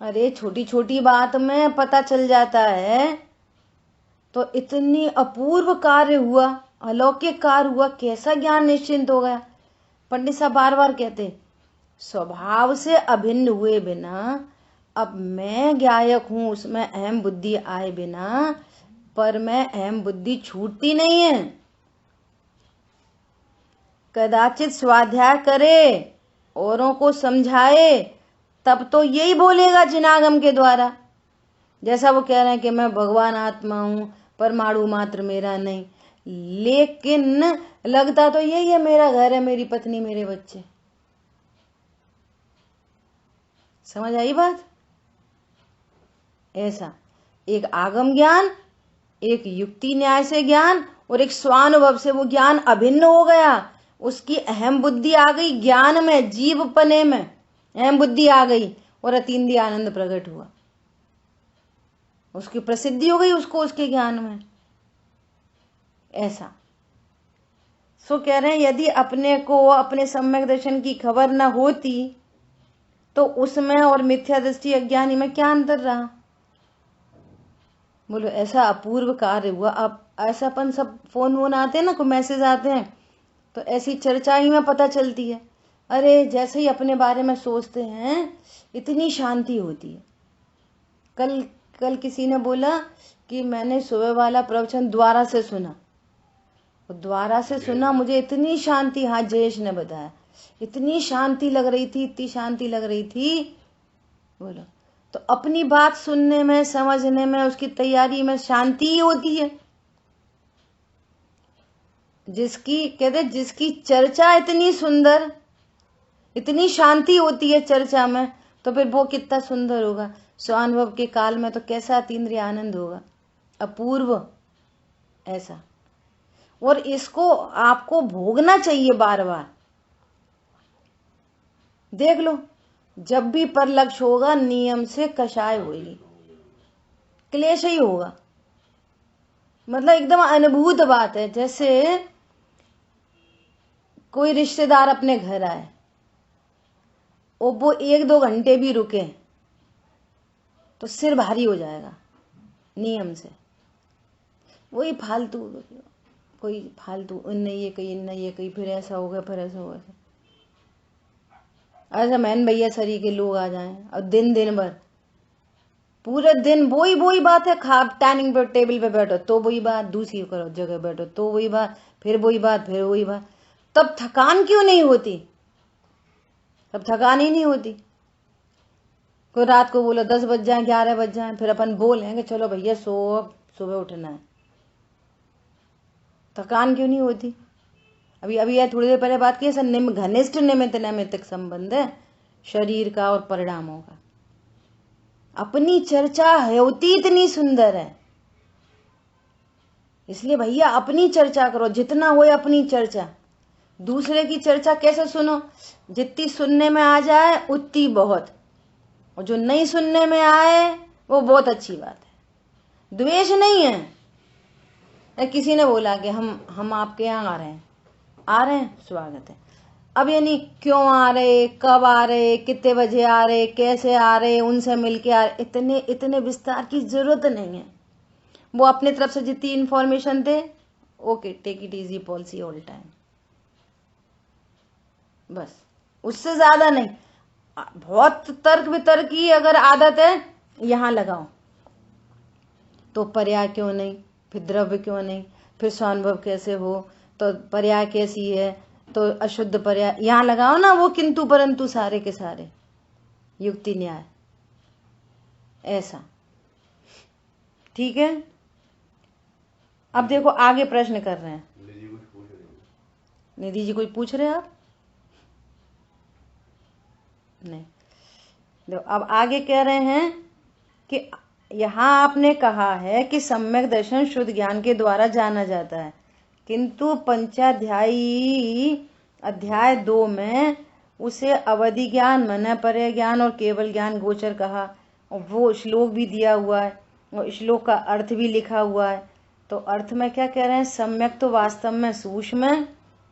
A: अरे छोटी छोटी बात में पता चल जाता है, तो इतनी अपूर्व कार्य हुआ, अलौकिक कार्य हुआ, कैसा ज्ञान निश्चिंत हो गया। पंडित साहब बार बार कहते, स्वभाव से अभिन्न हुए बिना, अब मैं गायक हूं उसमें अहम बुद्धि आए बिना, पर मैं अहम बुद्धि छूटती नहीं है। कदाचित स्वाध्याय करे, औरों को समझाए, तब तो यही बोलेगा जिनागम के द्वारा। जैसा वो कह रहे हैं कि मैं भगवान आत्मा हूं, परमाणु मात्र मेरा नहीं, लेकिन लगता तो यही है, मेरा घर है, मेरी पत्नी, मेरे बच्चे। समझ आई बात? ऐसा एक आगम ज्ञान, एक युक्ति न्याय से ज्ञान, और एक स्वानुभव से वो ज्ञान अभिन्न हो गया। उसकी अहम बुद्धि आ गई ज्ञान में, जीवपने में अहम बुद्धि आ गई, और अतीन्द्रिय आनंद प्रकट हुआ, उसकी प्रसिद्धि हो गई उसको उसके ज्ञान में। ऐसा सो कह रहे हैं, यदि अपने को अपने सम्यक दर्शन की खबर न होती तो उसमें और मिथ्या दृष्टि अज्ञानी में क्या अंतर रहा? बोलो ऐसा अपूर्व कार्य हुआ। अब ऐसा अपन सब फोन वोन आते हैं ना, कोई मैसेज आते हैं, तो ऐसी चर्चा ही में पता चलती है। अरे जैसे ही अपने बारे में सोचते हैं इतनी शांति होती है। कल किसी ने बोला कि मैंने सुबह वाला प्रवचन द्वारा से सुना, द्वारा से सुना, मुझे इतनी शांति, हाँ जयेश ने बताया, इतनी शांति लग रही थी, इतनी शांति लग रही थी। बोलो, तो अपनी बात सुनने में, समझने में, उसकी तैयारी में शांति ही होती है। जिसकी कहते, जिसकी चर्चा इतनी सुंदर, इतनी शांति होती है चर्चा में, तो फिर वो कितना सुंदर होगा। स्वानुभव के काल में तो कैसा अतीन्द्रिय आनंद होगा, अपूर्व। ऐसा, और इसको आपको भोगना चाहिए बार बार। देख लो, जब भी परलक्ष्य होगा नियम से कषाय होगी, क्लेश ही होगा। मतलब एकदम अनुभूत बात है। जैसे कोई रिश्तेदार अपने घर आए और वो 1-2 घंटे भी रुके तो सिर भारी हो जाएगा नियम से। वही फालतू, कोई फालतू, उनने ये कही, इनने ये कही, फिर ऐसा हो गया, फिर ऐसा हो गया। ऐसा मैन भैया सरी के लोग आ जाएं और दिन भर, पूरे दिन वही बात है। खा डाइनिंग पर टेबल पे बैठो तो वही बात, दूसरी करो जगह बैठो तो वही बात, फिर वही बात, फिर वही बात। तब थकान क्यों नहीं होती? तब थकान ही नहीं होती। कोई रात को बोलो 10 बज जाए, 11 बज जाए, फिर अपन बोलेंगे चलो भैया सो, अब सुबह उठना है। थकान क्यों नहीं होती? अभी यह थोड़ी देर पहले बात की, घनिष्ठ निमित्त नैमित्तिक संबंध है शरीर का और परिणामों का। अपनी चर्चा होती इतनी सुंदर है, इसलिए भैया अपनी चर्चा करो, जितना हो अपनी चर्चा। दूसरे की चर्चा कैसे सुनो? जितनी सुनने में आ जाए उतनी बहुत, और जो नहीं सुनने में आए वो बहुत अच्छी बात है। द्वेष नहीं है। किसी ने बोला कि हम आपके यहाँ आ रहे हैं, स्वागत है। अब ये नहीं क्यों आ रहे, कब आ रहे, कितने बजे आ रहे, कैसे आ रहे, उनसे मिलके आ रहे, इतने विस्तार की जरूरत नहीं है। वो अपने तरफ से जितनी इंफॉर्मेशन दे, okay, take it easy policy all time, बस, उससे ज्यादा नहीं। बहुत तर्क वितर्क की अगर आदत है, यहां लगाओ तो पर्याय क्यों नहीं, फिर द्रव्य क्यों नहीं, फिर स्वानुभव कैसे हो, तो पर्याय कैसी है, तो अशुद्ध पर्याय यहां लगाओ ना। वो किंतु परंतु सारे के सारे युक्ति न्याय, ऐसा। ठीक है, अब देखो आगे प्रश्न कर रहे हैं। निधि जी कुछ पूछ रहे हैं आप? नहीं। देखो अब आगे कह रहे हैं कि यहां आपने कहा है कि सम्यक दर्शन शुद्ध ज्ञान के द्वारा जाना जाता है, किंतु पंचाध्यायी अध्याय 2 में उसे अवधि ज्ञान, मन पर्य ज्ञान और केवल ज्ञान गोचर कहा, और वो श्लोक भी दिया हुआ है। और श्लोक का अर्थ भी लिखा हुआ है। तो अर्थ में क्या कह रहे हैं, सम्यक तो वास्तव में सूक्ष्म है,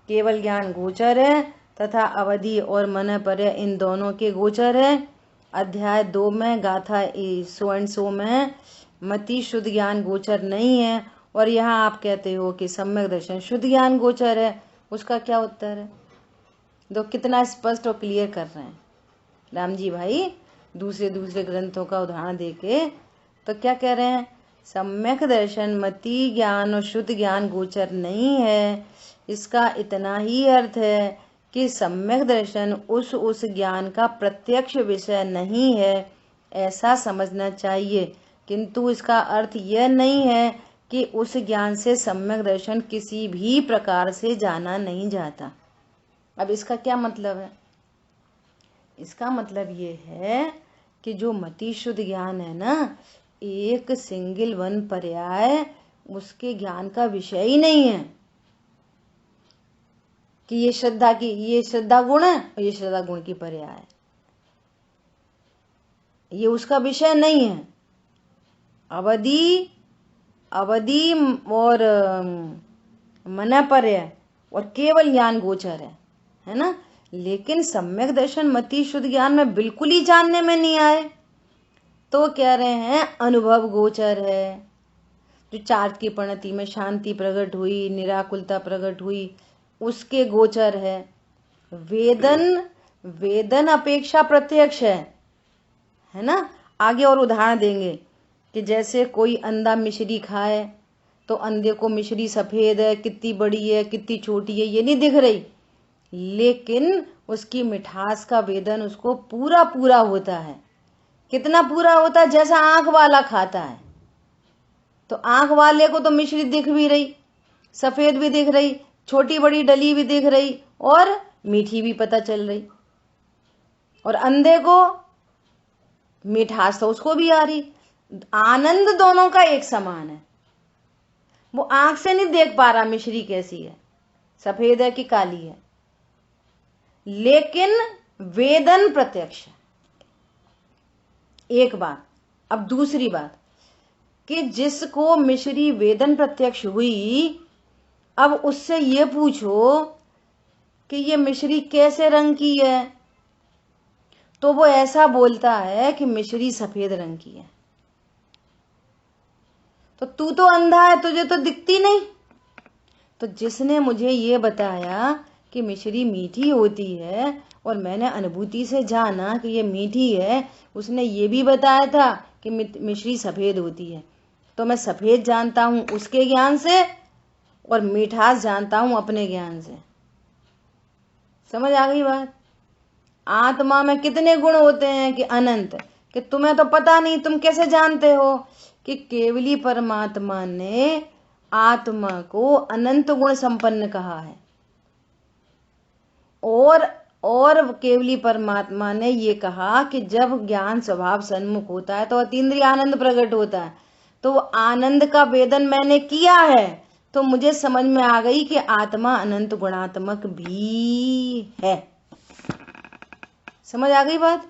A: केवल ज्ञान गोचर है, तथा अवधि और मन पर इन दोनों के गोचर है। अध्याय 2 में गाथा 100 में मति शुद्ध ज्ञान गोचर नहीं है, और यहाँ आप कहते हो कि सम्यक दर्शन शुद्ध ज्ञान गोचर है। उसका क्या उत्तर है? तो कितना स्पष्ट और क्लियर कर रहे हैं राम जी भाई दूसरे ग्रंथों का उदाहरण देके। तो क्या कह रहे हैं, सम्यक दर्शन मति ज्ञान और शुद्ध ज्ञान गोचर नहीं है। इसका इतना ही अर्थ है कि सम्यक दर्शन उस ज्ञान का प्रत्यक्ष विषय नहीं है, ऐसा समझना चाहिए। किंतु इसका अर्थ यह नहीं है कि उस ज्ञान से सम्यक दर्शन किसी भी प्रकार से जाना नहीं जाता। अब इसका क्या मतलब है? इसका मतलब ये है कि जो मति शुद्ध ज्ञान है ना, एक सिंगल वन पर्याय उसके ज्ञान का विषय ही नहीं है कि ये श्रद्धा गुण है और ये श्रद्धा गुण की पर्याय है, ये उसका विषय नहीं है। अवधि और मन पर्याय और केवल ज्ञान गोचर है ना। लेकिन सम्यक दर्शन मति शुद्ध ज्ञान में बिल्कुल ही जानने में नहीं आए, तो कह रहे हैं अनुभव गोचर है। जो चार्ट की परिणति में शांति प्रकट हुई, निराकुलता प्रकट हुई, उसके गोचर है। वेदन अपेक्षा प्रत्यक्ष है ना। आगे और उदाहरण देंगे कि जैसे कोई अंधा मिश्री खाए तो अंधे को मिश्री सफेद है, कितनी बड़ी है, कितनी छोटी है, ये नहीं दिख रही, लेकिन उसकी मिठास का वेदन उसको पूरा होता है। कितना पूरा होता है? जैसा आंख वाला खाता है, तो आंख वाले को तो मिश्री दिख भी रही, सफेद भी दिख रही, छोटी बड़ी डली भी दिख रही, और मीठी भी पता चल रही। और अंधे को मिठास तो उसको भी आ रही। आनंद दोनों का एक समान है। वो आंख से नहीं देख पा रहा मिश्री कैसी है, सफेद है कि काली है, लेकिन वेदन प्रत्यक्ष है। एक बात। अब दूसरी बात कि जिसको मिश्री वेदन प्रत्यक्ष हुई, अब उससे ये पूछो कि ये मिश्री कैसे रंग की है, तो वो ऐसा बोलता है कि मिश्री सफेद रंग की है। तो तू तो अंधा है, तुझे तो दिखती नहीं। तो जिसने मुझे ये बताया कि मिश्री मीठी होती है और मैंने अनुभूति से जाना कि ये मीठी है, उसने ये भी बताया था कि मिश्री सफेद होती है। तो मैं सफेद जानता हूं उसके ज्ञान से और मिठास जानता हूं अपने ज्ञान से। समझ आ गई बात? आत्मा में कितने गुण होते हैं कि अनंत, कि तुम्हें तो पता नहीं, तुम कैसे जानते हो कि केवली परमात्मा ने आत्मा को अनंत गुण संपन्न कहा है। और केवली परमात्मा ने ये कहा कि जब ज्ञान स्वभाव सन्मुख होता है तो अतीन्द्रिय आनंद प्रकट होता है। तो आनंद का वेदन मैंने किया है, तो मुझे समझ में आ गई कि आत्मा अनंत गुणात्मक भी है। समझ आ गई बात?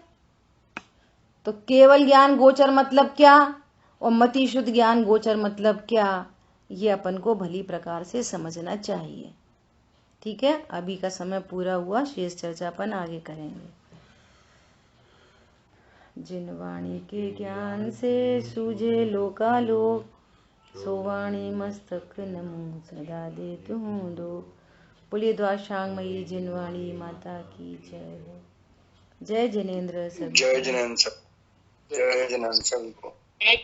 A: तो केवल ज्ञान गोचर मतलब क्या और मति शुद्ध ज्ञान गोचर मतलब क्या, ये अपन को भली प्रकार से समझना चाहिए। ठीक है, अभी का समय पूरा हुआ, शेष चर्चा अपन आगे करेंगे। जिन वाणी के ज्ञान से सूझे लोकालोक, सो वाणी मस्तक नमो सदा देतु हूँ दो। बोलिए द्वाशांगमयी जिनवाणी माता की जय हो। जय जिनेन्द्र सभी।
E: जय जिनेन्द्र सभी को।